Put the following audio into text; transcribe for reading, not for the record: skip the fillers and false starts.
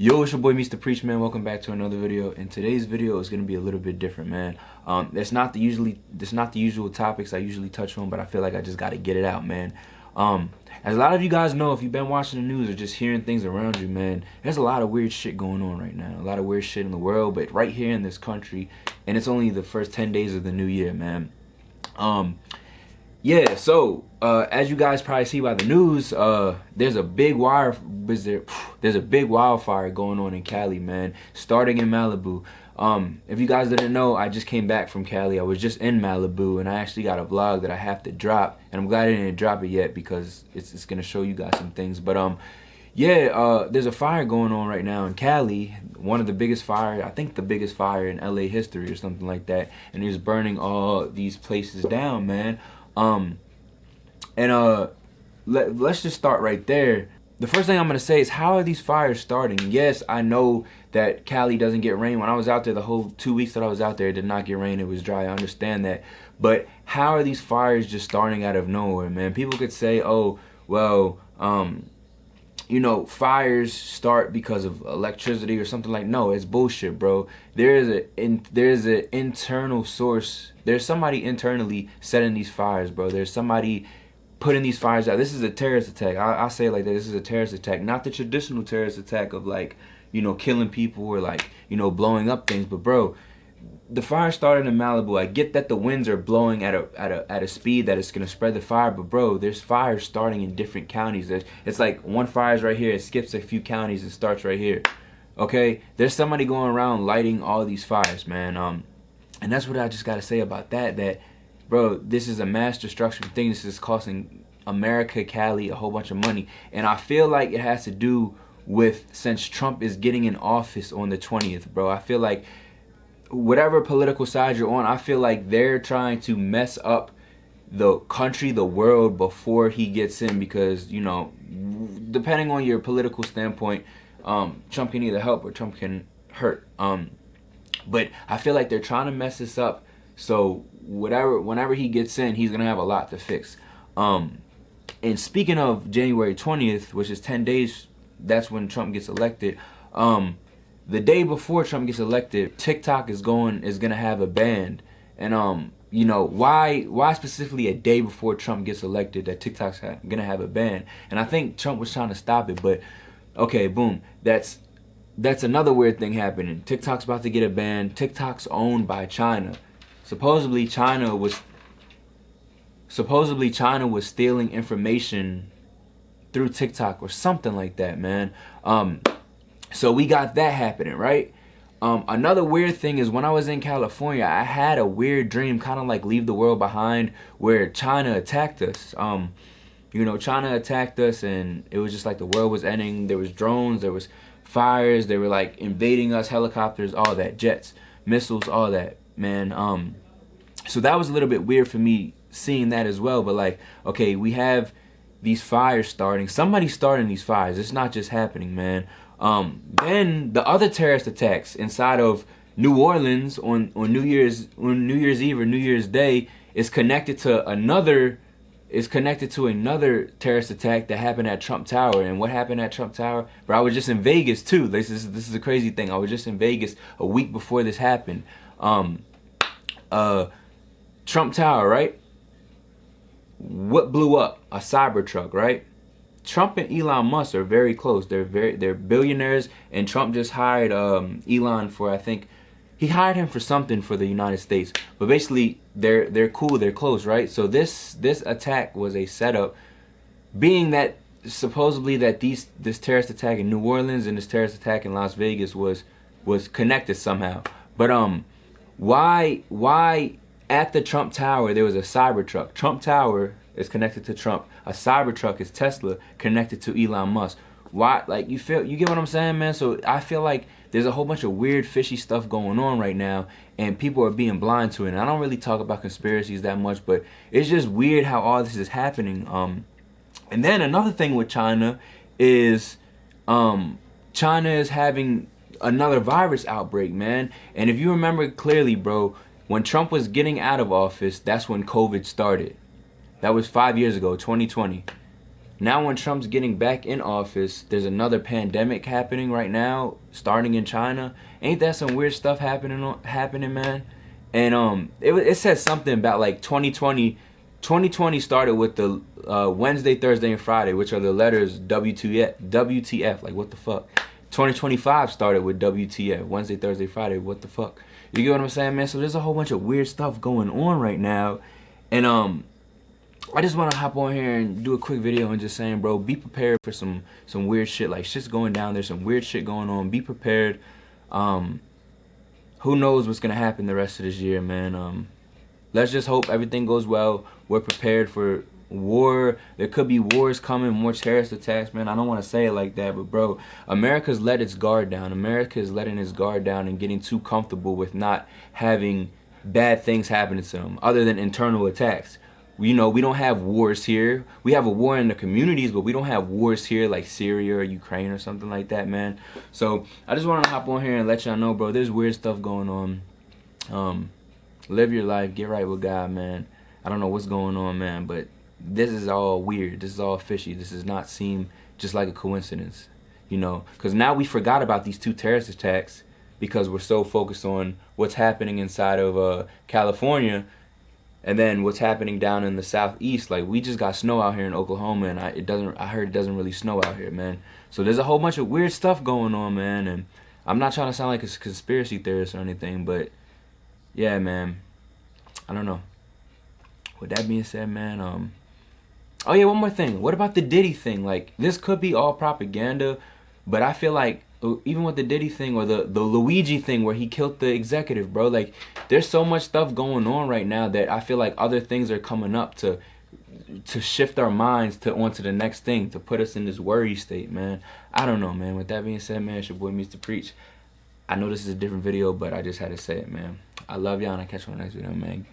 Yo, it's your boy Meech the Preach, man. Welcome back to another video. And today's video is gonna be a little bit different, man. It's not the usual topics I usually touch on, but I feel like I just gotta get it out, man. As a lot of you guys know, if you've been watching the news or just hearing things around you, man, there's a lot of weird shit going on right now. A lot of weird shit in the world, but right here in this country, and it's only the first 10 days of the new year, man. Yeah, so as you guys probably see by the news, there's a big wildfire going on in Cali, man, starting in Malibu. If you guys didn't know, I just came back from Cali. I was just in Malibu, and I actually got a vlog that I have to drop, and I'm glad I didn't drop it yet because it's gonna show you guys some things. But yeah, there's a fire going on right now in Cali, one of the biggest fire, I think the biggest fire in LA history or something like that, and it's burning all these places down, man. Let's just start right there. The first thing I'm gonna say is, how are these fires starting? Yes, I know that Cali doesn't get rain. When I was out there, the whole 2 weeks that I was out there, it did not get rain. It was dry. I understand that. But how are these fires just starting out of nowhere, man? People could say, oh, well, you know, fires start because of electricity or something like. No, it's bullshit, bro. There's an internal source. There's somebody internally setting these fires, bro. There's somebody putting these fires out. This is a terrorist attack. I say it like that. This is a terrorist attack, not the traditional terrorist attack of, like, you know, killing people or, like, you know, blowing up things. But bro, the fire started in Malibu. I get that the winds are blowing at a speed that it's gonna spread the fire, but bro, there's fires starting in different counties. It's like one fire's right here, it skips a few counties and starts right here. Okay, there's somebody going around lighting all these fires, man. And that's what I just gotta say about that. That, bro, this is a mass destruction thing. This is costing America, Cali, a whole bunch of money, and I feel like it has to do with, since Trump is getting in office on the 20th, bro. I feel like whatever political side you're on, I feel like they're trying to mess up the country, the world, before he gets in, because, you know, depending on your political standpoint, Trump can either help or Trump can hurt. But I feel like they're trying to mess this up, so whenever he gets in, he's gonna have a lot to fix. And speaking of January 20th, which is 10 days, that's when Trump gets elected. The day before Trump gets elected, TikTok is gonna have a ban. And you know, why specifically a day before Trump gets elected that TikTok's gonna have a ban? And I think Trump was trying to stop it, but okay, boom. That's another weird thing happening. TikTok's about to get a ban. TikTok's owned by China. Supposedly China was stealing information through TikTok or something like that, man. So we got that happening, right? Another weird thing is, when I was in California, I had a weird dream, kind of like Leave the World Behind, where China attacked us. You know, China attacked us, and it was just like the world was ending. There was drones, there was fires, they were like invading us, helicopters, all that, jets, missiles, all that, man. So that was a little bit weird for me seeing that as well. But like, okay, we have these fires starting. Somebody's starting these fires. It's not just happening, man. Then the other terrorist attacks inside of New Orleans on New Year's Eve or New Year's Day is connected to another terrorist attack that happened at Trump Tower. And what happened at Trump Tower? Bro, I was just in Vegas too. This is a crazy thing. I was just in Vegas a week before this happened. Trump Tower, right? What blew up? A Cybertruck, right? Trump and Elon Musk are very close. They're billionaires, and Trump just hired Elon for, I think he hired him for something for the United States. But basically, they're cool, they're close, right? So this attack was a setup, being that supposedly that this terrorist attack in New Orleans and this terrorist attack in Las Vegas was connected somehow. But why at the Trump Tower there was a Cybertruck? Trump Tower is connected to Trump. A Cybertruck is Tesla, connected to Elon Musk. Why? Like, you get what I'm saying, man? So I feel like there's a whole bunch of weird, fishy stuff going on right now, and people are being blind to it. And I don't really talk about conspiracies that much, but it's just weird how all this is happening. And then another thing with China is China is having another virus outbreak, man. And if you remember clearly, bro, when Trump was getting out of office, that's when COVID started. That was 5 years ago, 2020. Now when Trump's getting back in office, there's another pandemic happening right now, starting in China. Ain't that some weird stuff happening, man? And it says something about like 2020 started with the Wednesday, Thursday, and Friday, which are the letters WTF, like what the fuck. 2025 started with WTF, Wednesday, Thursday, Friday, what the fuck. You get what I'm saying, man? So there's a whole bunch of weird stuff going on right now. And I just want to hop on here and do a quick video and just saying, bro, be prepared for some weird shit. Like, shit's going down. There's some weird shit going on. Be prepared. Who knows what's going to happen the rest of this year, man. Let's just hope everything goes well. We're prepared for war. There could be wars coming, more terrorist attacks, man. I don't want to say it like that, but bro, America's let its guard down. America is letting its guard down and getting too comfortable with not having bad things happening to them other than internal attacks. You know, we don't have wars here. We have a war in the communities, but we don't have wars here like Syria or Ukraine or something like that, man. So I just want to hop on here and let y'all know, bro, there's weird stuff going on. Live your life, get right with God, man. I don't know what's going on, man, but this is all weird. This is all fishy. This does not seem just like a coincidence, you know, because now we forgot about these 2 terrorist attacks because we're so focused on what's happening inside of California. And then what's happening down in the southeast, like we just got snow out here in Oklahoma, and I heard it doesn't really snow out here, man. So there's a whole bunch of weird stuff going on, man. And I'm not trying to sound like a conspiracy theorist or anything, but yeah, man. I don't know. With that being said, man, oh yeah, one more thing. What about the Diddy thing? Like, this could be all propaganda, but I feel like even with the Diddy thing or the Luigi thing where he killed the executive, bro, like there's so much stuff going on right now that I feel like other things are coming up to shift our minds onto the next thing, to put us in this worry state, man. I don't know, man. With that being said, man, it's your boy Meech to Preach. I know this is a different video, but I just had to say it, man. I love y'all, and I'll catch you on the next video, man.